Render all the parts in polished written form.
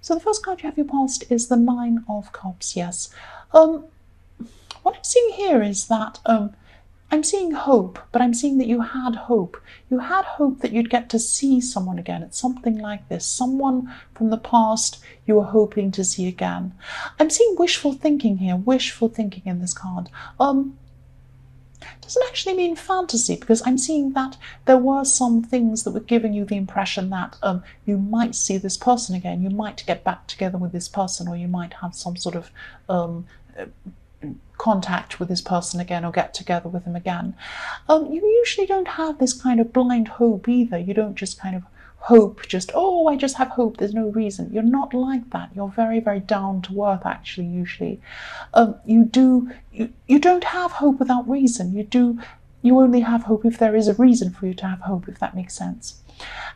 So the first card you have your past is the Nine of Cups, yes. What I'm seeing here is that I'm seeing hope, but I'm seeing that you had hope. You had hope that you'd get to see someone again. It's something like this. Someone from the past you were hoping to see again. I'm seeing wishful thinking here, wishful thinking in this card. Doesn't actually mean fantasy, because I'm seeing that there were some things that were giving you the impression that you might see this person again, you might get back together with this person, or you might have some sort of contact with this person again, or get together with them again. You usually don't have this kind of blind hope either. You don't just kind of hope, just, oh, I just have hope, there's no reason. You're not like that. You're very, very down to earth, actually, usually. You don't have hope without reason. You only have hope if there is a reason for you to have hope, if that makes sense.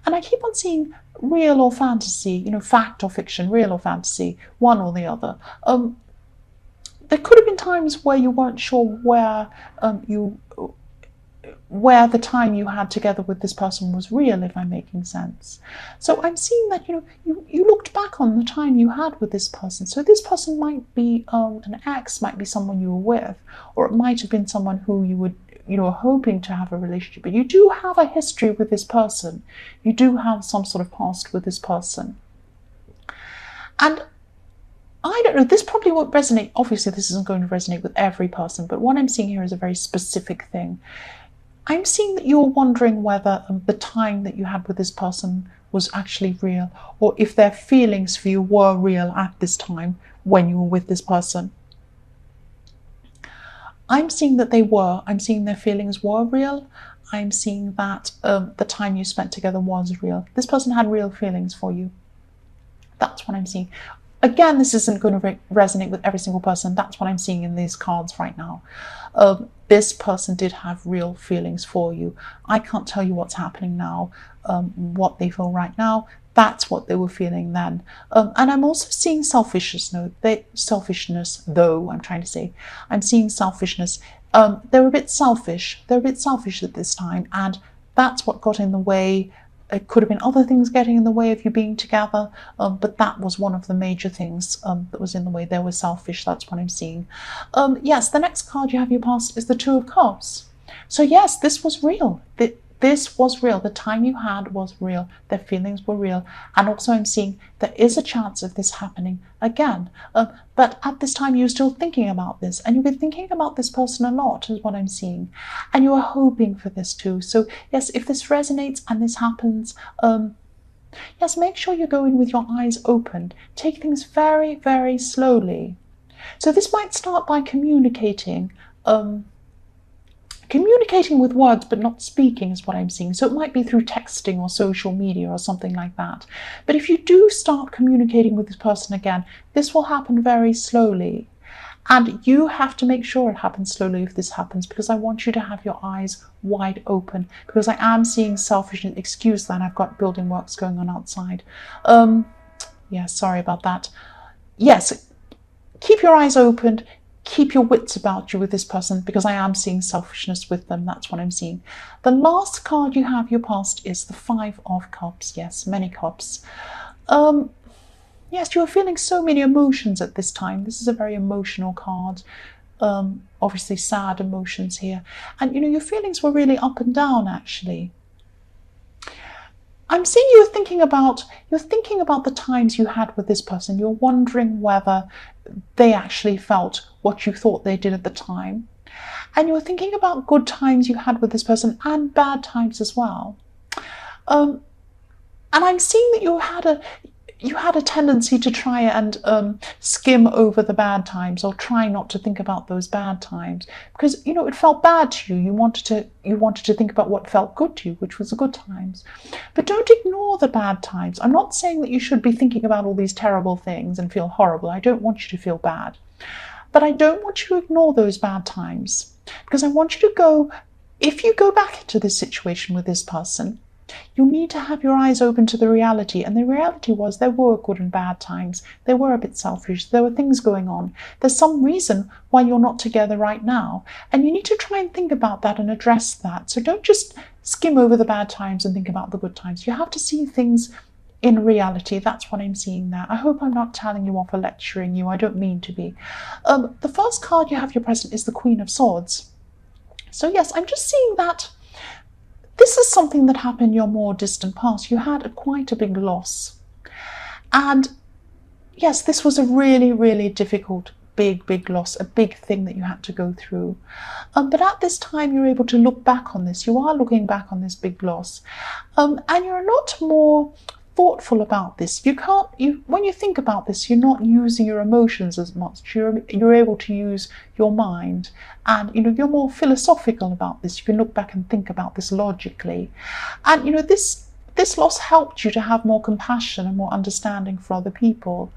And I keep on seeing real or fantasy, fact or fiction, real or fantasy, one or the other. There could have been times where you weren't sure where the time you had together with this person was real, if I'm making sense. So I'm seeing that you looked back on the time you had with this person. So this person might be an ex, might be someone you were with, or it might have been someone who you were hoping to have a relationship. But you do have a history with this person. You do have some sort of past with this person. And I don't know, this probably won't resonate. Obviously, this isn't going to resonate with every person, but what I'm seeing here is a very specific thing. I'm seeing that you're wondering whether the time that you had with this person was actually real, or if their feelings for you were real at this time when you were with this person. I'm seeing that they were. I'm seeing their feelings were real. I'm seeing that the time you spent together was real. This person had real feelings for you. That's what I'm seeing. Again, this isn't going to resonate with every single person. That's what I'm seeing in these cards right now. This person did have real feelings for you. I can't tell you what's happening now, what they feel right now. That's what they were feeling then. And I'm also seeing selfishness, though, I'm trying to say. I'm seeing selfishness. They're a bit selfish. They're a bit selfish at this time, and that's what got in the way. It could have been other things getting in the way of you being together, but that was one of the major things that was in the way. They were selfish. That's what I'm seeing. Yes, the next card you have your past is the Two of Cups. So yes, this was real. This was real. The time you had was real. Their feelings were real. And also I'm seeing there is a chance of this happening again. But at this time you're still thinking about this, and you've been thinking about this person a lot, is what I'm seeing. And you are hoping for this too. So yes, if this resonates and this happens, yes, make sure you go in with your eyes open. Take things very, very slowly. So this might start by communicating with words but not speaking, is what I'm seeing. So it might be through texting or social media or something like that. But if you do start communicating with this person again, this will happen very slowly. And you have to make sure it happens slowly if this happens, because I want you to have your eyes wide open, because I am seeing selfishness. Excuse that, I've got building works going on outside. Yeah, sorry about that. Yes, keep your eyes open. Keep your wits about you with this person, because I am seeing selfishness with them. That's what I'm seeing. The last card you have your past is the Five of Cups. Yes, many cups. Yes, you are feeling so many emotions at this time. This is a very emotional card. Obviously sad emotions here. And your feelings were really up and down, actually. I'm seeing you're thinking about the times you had with this person. You're wondering whether they actually felt what you thought they did at the time. And you're thinking about good times you had with this person and bad times as well. And I'm seeing that you had a tendency to try and skim over the bad times, or try not to think about those bad times, because it felt bad to you. You wanted to think about what felt good to you, which was the good times. But don't ignore the bad times. I'm not saying that you should be thinking about all these terrible things and feel horrible. I don't want you to feel bad. But I don't want you to ignore those bad times, because I want you to go, if you go back into this situation with this person, you need to have your eyes open to the reality. And the reality was there were good and bad times. They were a bit selfish. There were things going on. There's some reason why you're not together right now. And you need to try and think about that and address that. So don't just skim over the bad times and think about the good times. You have to see things in reality. That's what I'm seeing there. I hope I'm not telling you off or lecturing you. I don't mean to be. The first card you have your present is the Queen of Swords. So yes, I'm just seeing that this is something that happened in your more distant past. You had quite a big loss. And yes, this was a really, really difficult, big loss, a big thing that you had to go through. But at this time, you're able to look back on this. You are looking back on this big loss. And you're a lot more thoughtful about this. When you think about this, you're not using your emotions as much. You're able to use your mind, and you're more philosophical about this. You can look back and think about this logically, and this loss helped you to have more compassion and more understanding for other people.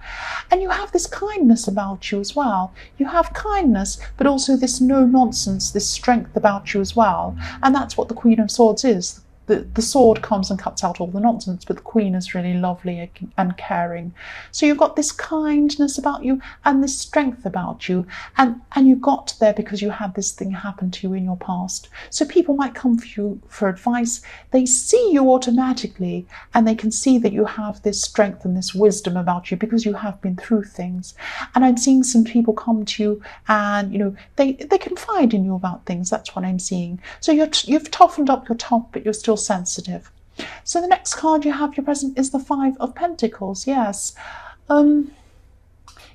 And you have this kindness about you as well. You have kindness, but also this no nonsense, this strength about you as well. And that's what the Queen of Swords is. The sword comes and cuts out all the nonsense, but the Queen is really lovely and caring. So you've got this kindness about you and this strength about you, and you got there because you had this thing happen to you in your past. So people might come for you for advice. They see you automatically, and they can see that you have this strength and this wisdom about you because you have been through things. And I'm seeing some people come to you, and they confide in you about things. That's what I'm seeing. So you've toughened up your top, but you're still sensitive. So the next card you have your present is the Five of Pentacles. Yes.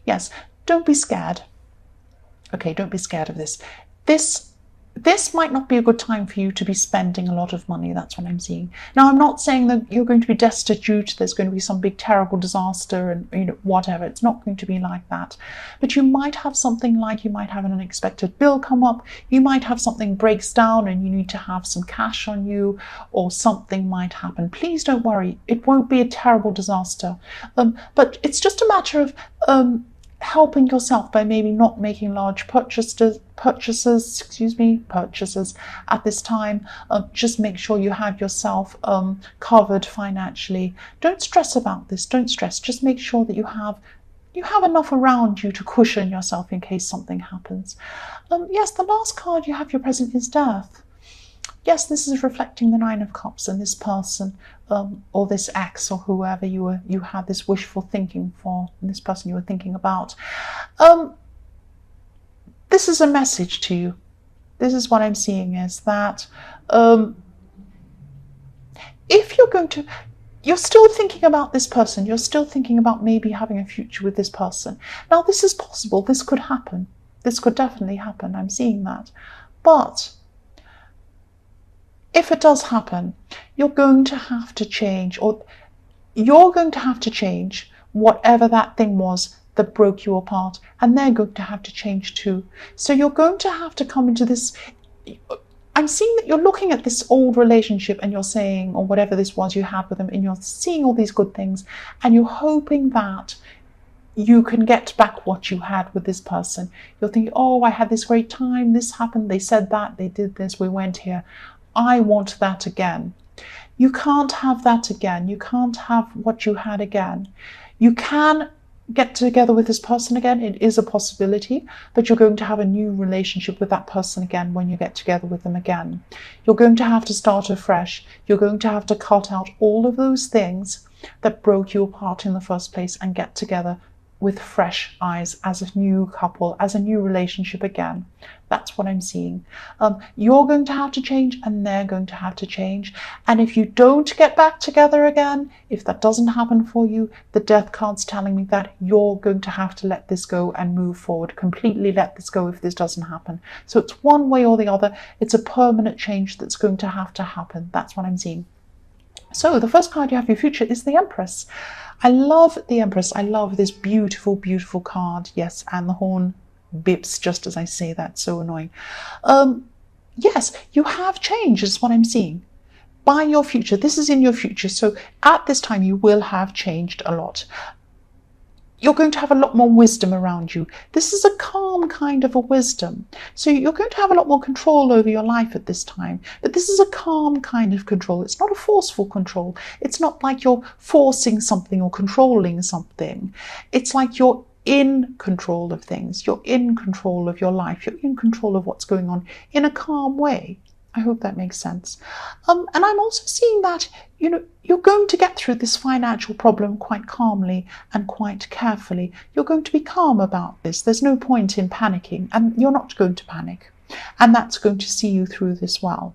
Yes, don't be scared. Okay, don't be scared of this. This might not be a good time for you to be spending a lot of money. That's what I'm seeing. Now, I'm not saying that you're going to be destitute, there's going to be some big terrible disaster and whatever. It's not going to be like that. But you might have something like, you might have an unexpected bill come up, you might have something breaks down and you need to have some cash on you, or something might happen. Please don't worry. It won't be a terrible disaster. But it's just a matter of helping yourself by maybe not making large purchases at this time. Just make sure you have yourself covered financially. Don't stress about this. Don't stress. Just make sure that you have enough around you to cushion yourself in case something happens. Yes, the last card you have your present is Death. Yes, this is reflecting the Nine of Cups and this person, or this ex, or whoever you had this wishful thinking for, and this person you were thinking about. This is a message to you. This is what I'm seeing, is that if you're still thinking about this person, you're still thinking about maybe having a future with this person. Now, this is possible. This could happen. This could definitely happen. I'm seeing that. But if it does happen, you're going to have to change, or you're going to have to change whatever that thing was that broke you apart, and they're going to have to change too. So you're going to have to come into this. I'm seeing that you're looking at this old relationship and you're saying, or whatever this was you had with them, and you're seeing all these good things, and you're hoping that you can get back what you had with this person. You're thinking, oh, I had this great time, this happened, they said that, they did this, we went here. I want that again. You can't have that again. You can't have what you had again. You can get together with this person again. It is a possibility, but you're going to have a new relationship with that person again when you get together with them again. You're going to have to start afresh. You're going to have to cut out all of those things that broke you apart in the first place and get together with fresh eyes as a new couple, as a new relationship again. That's what I'm seeing. You're going to have to change, and they're going to have to change. And if you don't get back together again, if that doesn't happen for you, the Death card's telling me that you're going to have to let this go and move forward. Completely let this go if this doesn't happen. So it's one way or the other. It's a permanent change that's going to have to happen. That's what I'm seeing. So the first card you have for your future is the Empress. I love the Empress. I love this beautiful, beautiful card. Yes, and the horn bips just as I say that. So annoying. Yes, you have changed is what I'm seeing. By your future. This is in your future. So at this time you will have changed a lot. You're going to have a lot more wisdom around you. This is a calm kind of a wisdom. So you're going to have a lot more control over your life at this time. But this is a calm kind of control. It's not a forceful control. It's not like you're forcing something or controlling something. It's like you're in control of things. You're in control of your life. You're in control of what's going on in a calm way. I hope that makes sense. And I'm also seeing that, you're going to get through this financial problem quite calmly and quite carefully. You're going to be calm about this. There's no point in panicking, and you're not going to panic. And that's going to see you through this well.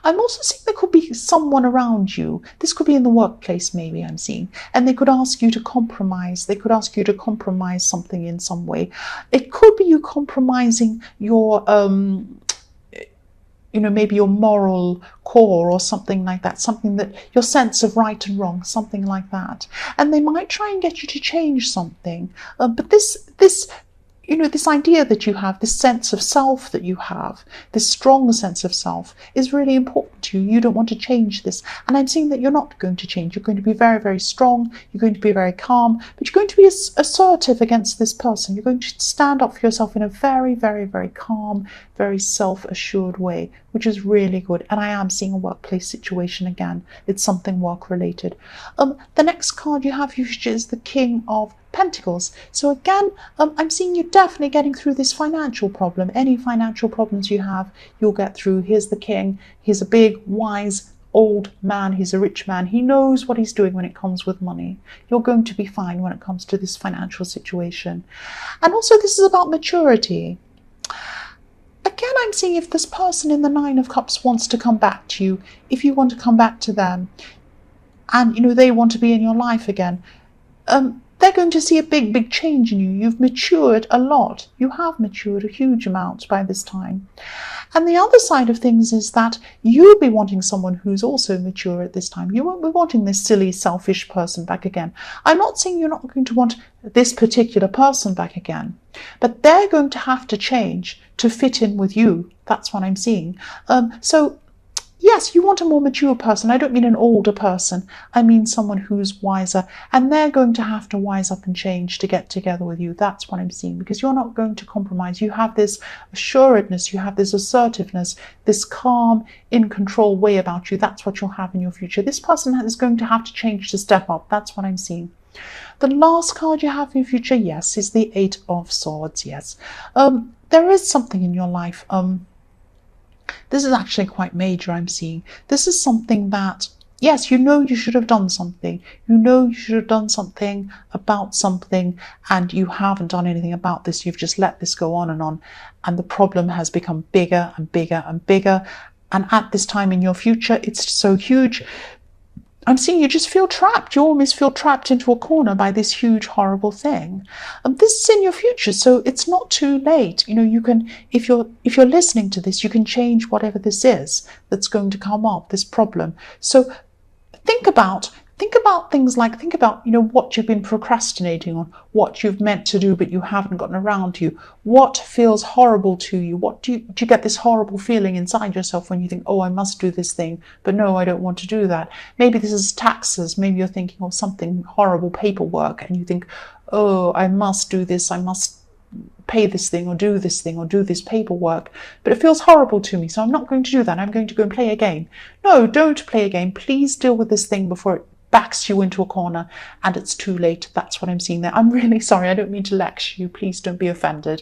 I'm also seeing there could be someone around you. This could be in the workplace, maybe, I'm seeing. And they could ask you to compromise. They could ask you to compromise something in some way. It could be you compromising your maybe your moral core or something like that, something that your sense of right and wrong, something like that. And they might try and get you to change something. But this idea that you have, this sense of self that you have, this strong sense of self is really important to you. You don't want to change this. And I'm seeing that you're not going to change. You're going to be very, very strong. You're going to be very calm, but you're going to be assertive against this person. You're going to stand up for yourself in a very, very, very calm, very self-assured way, which is really good. And I am seeing a workplace situation again. It's something work-related. The next card you have, which is the King of Pentacles. So again, I'm seeing you definitely getting through this financial problem. Any financial problems you have, you'll get through. Here's the king. He's a big, wise, old man. He's a rich man. He knows what he's doing when it comes with money. You're going to be fine when it comes to this financial situation. And also, this is about maturity. Again, I'm seeing if this person in the Nine of Cups wants to come back to you, if you want to come back to them, and they want to be in your life again, they're going to see a big, big change in you. You've matured a lot. You have matured a huge amount by this time. And the other side of things is that you'll be wanting someone who's also mature at this time. You won't be wanting this silly, selfish person back again. I'm not saying you're not going to want this particular person back again, but they're going to have to change to fit in with you. That's what I'm seeing. So yes, you want a more mature person. I don't mean an older person. I mean someone who's wiser. And they're going to have to wise up and change to get together with you. That's what I'm seeing, because you're not going to compromise. You have this assuredness, you have this assertiveness, this calm, in control way about you. That's what you'll have in your future. This person is going to have to change to step up. That's what I'm seeing. The last card you have in your future, yes, is the Eight of Swords. Yes. There is something in your life. This is actually quite major, I'm seeing. This is something that, yes, you should have done something. You should have done something about something, and you haven't done anything about this. You've just let this go on, and the problem has become bigger and bigger and bigger. And at this time in your future, it's so huge. I'm seeing you just feel trapped. You almost feel trapped into a corner by this huge, horrible thing. This is in your future, so it's not too late. You can, if you're listening to this, you can change whatever this is that's going to come up, this problem. So think about things like, what you've been procrastinating on, what you've meant to do but you haven't gotten around to. What feels horrible to you? Do you get this horrible feeling inside yourself when you think, oh, I must do this thing, but no, I don't want to do that? Maybe this is taxes. Maybe you're thinking of something horrible, paperwork, and you think, oh, I must do this. I must pay this thing or do this thing or do this paperwork, but it feels horrible to me, so I'm not going to do that. I'm going to go and play a game. No, don't play a game. Please deal with this thing before it backs you into a corner and it's too late. That's what I'm seeing there. I'm really sorry. I don't mean to lecture you. Please don't be offended.